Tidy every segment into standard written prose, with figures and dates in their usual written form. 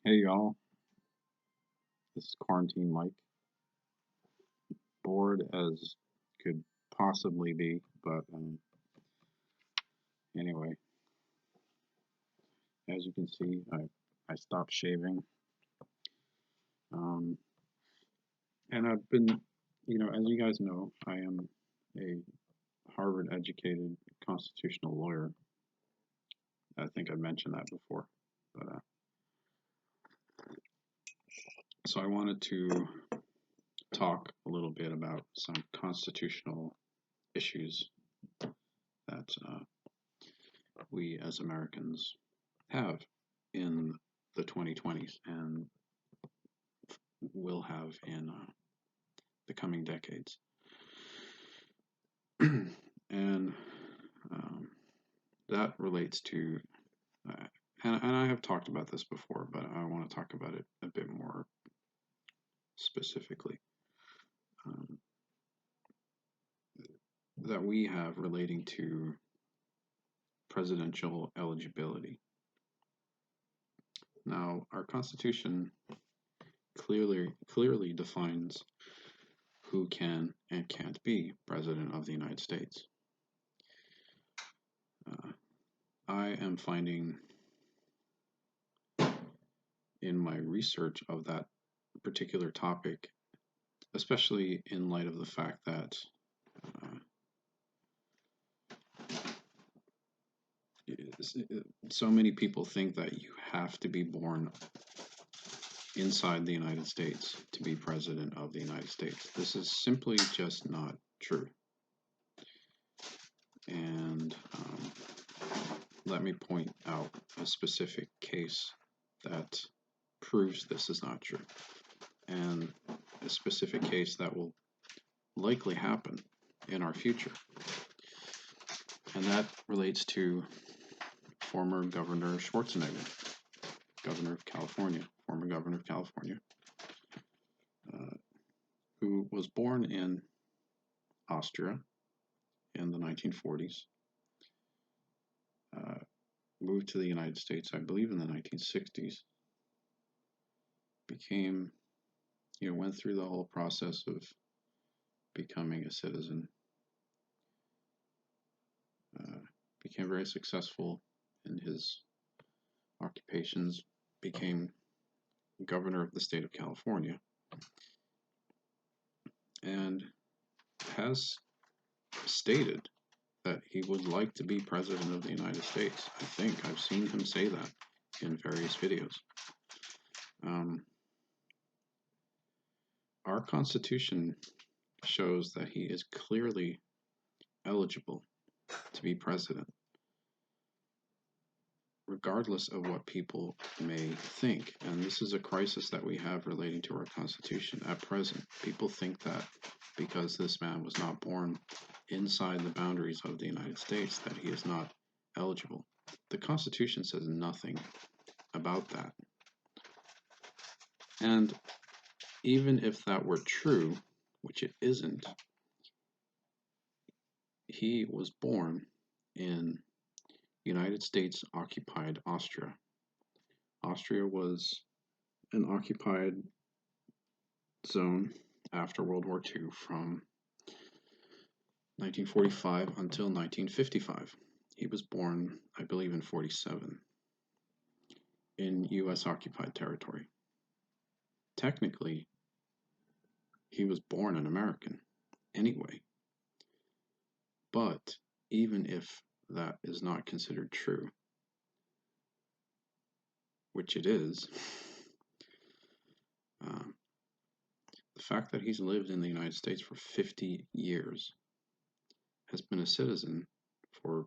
Hey y'all, this is Quarantine Mike. Bored as could possibly be, but anyway, as you can see, I stopped shaving, um, and I've been, as you guys know, I am a Harvard-educated constitutional lawyer. I think I mentioned that before, but so I wanted to talk a little bit about some constitutional issues that we as Americans have in the 2020s and will have in the coming decades. And um, that relates to, and I have talked about this before, but I want to talk about it a bit more specifically, um, that we have relating to presidential eligibility. Now, our Constitution clearly defines who can and can't be president of the United States. Uh, I am finding in my research of that particular topic, especially in light of the fact that uh, so many people think that you have to be born inside the United States to be president of the United States. This is simply just not true. And let me point out a specific case that proves this is not true, and a specific case that will likely happen in our future. And that relates to former Governor Schwarzenegger, Governor of California, former Governor of California, uh, who was born in Austria in the 1940s, uh, moved to the United States, I believe, in the 1960s, became, went through the whole process of becoming a citizen, uh, became very successful in his occupations, became governor of the state of California, and has stated that he would like to be president of the United States. I think I've seen him say that in various videos. Um, our Constitution shows that he is clearly eligible to be president, regardless of what people may think. And this is a crisis that we have relating to our Constitution at present. People think that because this man was not born inside the boundaries of the United States, that he is not eligible. The Constitution says nothing about that. And even if that were true, which it isn't, he was born in United States occupied Austria. Austria was an occupied zone after World War II from 1945 until 1955. He was born, I believe, in 47 in US occupied territory. Technically, he was born an American anyway. But even if that is not considered true, which it is, um, the fact that he's lived in the United States for 50 years, has been a citizen for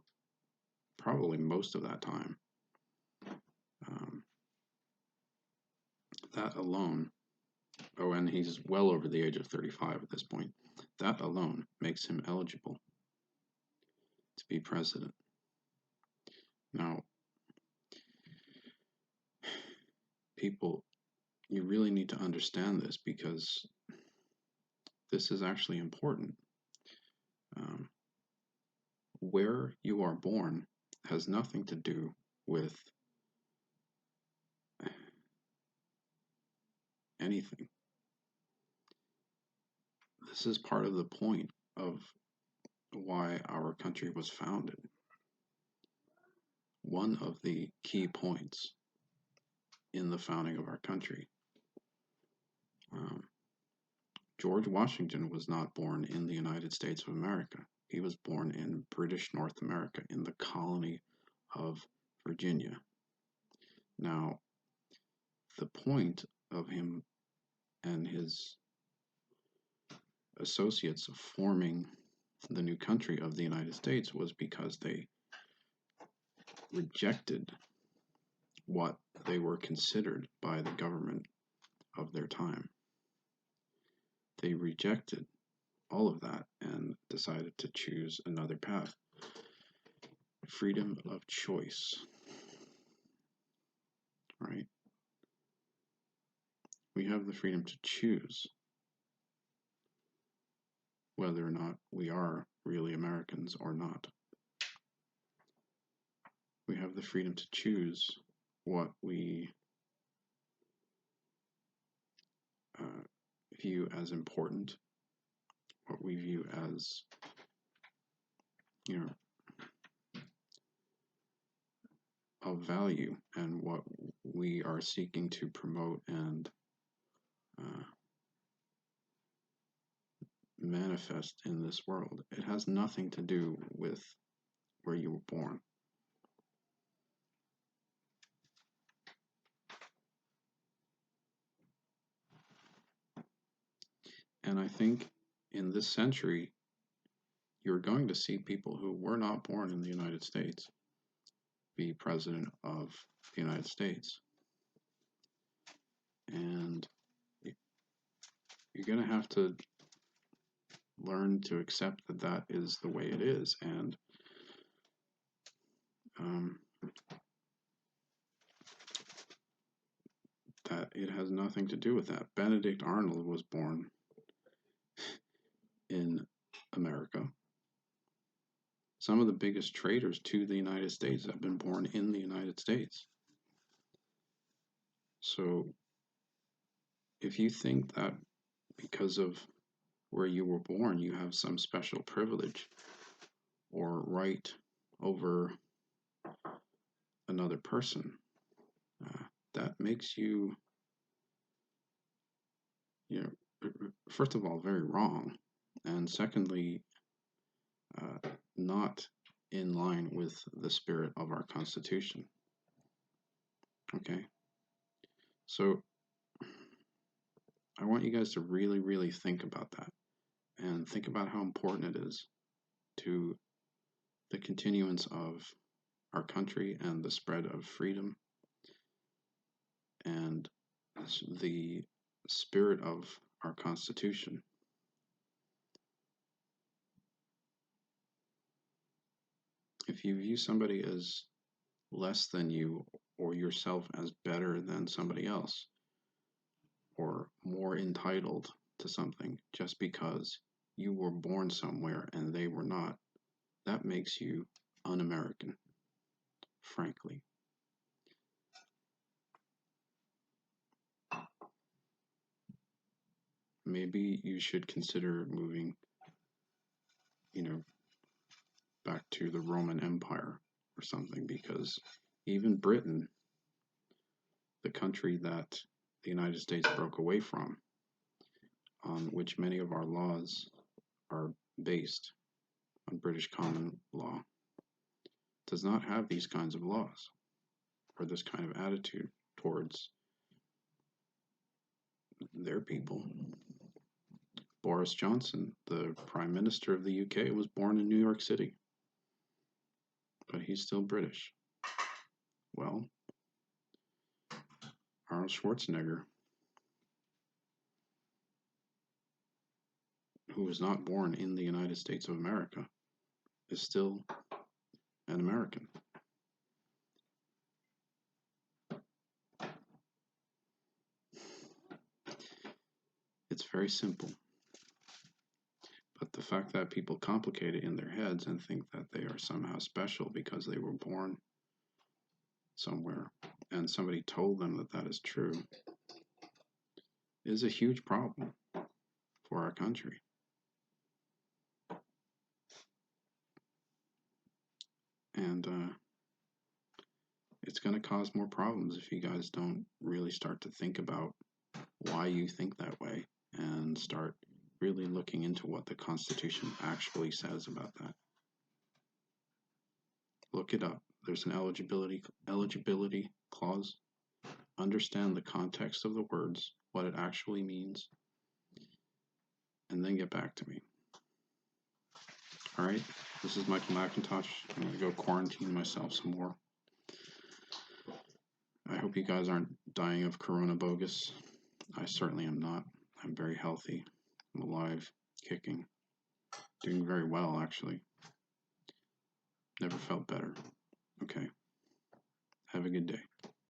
probably most of that time, um, that alone, oh, and he's well over the age of 35 at this point, that alone makes him eligible to be president. Now, people, you really need to understand this because this is actually important. Um, where you are born has nothing to do with anything. This is part of the point of why our country was founded. One of the key points in the founding of our country. George Washington was not born in the United States of America. He was born in British North America, in the colony of Virginia. Now, the point of him and his associates of forming the new country of the United States was because they rejected what they were considered by the government of their time. They rejected all of that and decided to choose another path. Freedom of choice, right? We have the freedom to choose whether or not we are really Americans or not. We have the freedom to choose what we view as important, what we view as, of value, and what we are seeking to promote and manifest in this world. It has nothing to do with where you were born. And I think in this century, you're going to see people who were not born in the United States be president of the United States. And you're going to have to learn to accept that that is the way it is. And that it has nothing to do with that. Benedict Arnold was born in America. Some of the biggest traitors to the United States have been born in the United States. So if you think that because of where you were born, you have some special privilege or right over another person, that makes you, first of all, very wrong, and secondly, not in line with the spirit of our Constitution. Okay? So I want you guys to really, really think about that, and think about how important it is to the continuance of our country and the spread of freedom and the spirit of our Constitution. If you view somebody as less than you, or yourself as better than somebody else, or more entitled to something just because you were born somewhere and they were not, that makes you un-American, frankly. Maybe you should consider moving, back to the Roman Empire or something, because even Britain, the country that the United States broke away from, on which many of our laws are based on British common law, does not have these kinds of laws or this kind of attitude towards their people. Boris Johnson, the Prime Minister of the UK, was born in New York City, but he's still British. Well, Arnold Schwarzenegger, who was not born in the United States of America, is still an American. It's very simple. But the fact that people complicate it in their heads and think that they are somehow special because they were born somewhere and somebody told them that that is true, is a huge problem for our country. And it's going to cause more problems if you guys don't really start to think about why you think that way and start really looking into what the Constitution actually says about that. Look it up. There's an eligibility clause. Understand the context of the words, what it actually means, and then get back to me. Alright, this is Michael Macintosh. I'm going to go quarantine myself some more. I hope you guys aren't dying of corona bogus. I certainly am not. I'm very healthy. I'm alive, kicking, doing very well actually. Never felt better. Okay. Have a good day.